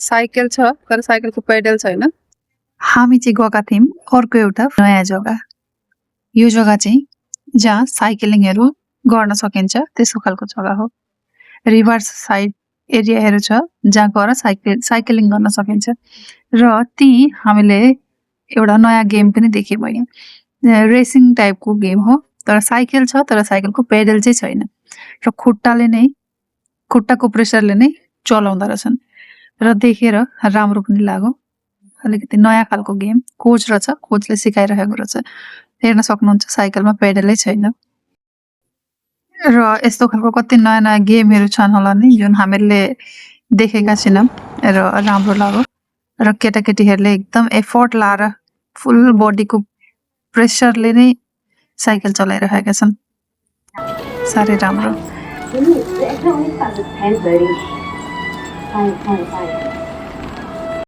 Cycle छ तर साइकलको pedal छैन। हामी चाहिँ गएका थियौँ अर्को एउटा नयाँ जग्गा। यो जग्गा चाहिँ जहाँ साइक्लिङहरू गर्न सकिन्छ त्यस्तो खालको जग्गा हो। रिभर साइड एरियाहरू छ जहाँ गएर साइक्लिङ गर्न सकिन्छ र ती हामीले एउटा नयाँ गेम पनि देखेँ मैले। रेसिङ टाइपको गेम हो तर साइकल छ तर साइकलको पेडल चाहिँ छैन र खुट्टाको प्रेसरले नै चलाउँदो रहेछन् र देखेर राम्रो पनि लाग्यो। अलिकति नयाँ खालको गेम कोच रहेछ, कोचले सिकाइरहेको रहेछ। हेर्न सक्नुहुन्छ साइकलमा पेडलै छैन र यस्तो खालको कति नयाँ नयाँ गेमहरू छन् होला नि जुन हामीले देखेका छैनौँ र राम्रो लाग्यो र केटाकेटीहरूले एकदम एफोर्ट लाएर फुल बडीको प्रेसरले नै साइकल चलाइरहेका छन्। साह्रै राम्रो।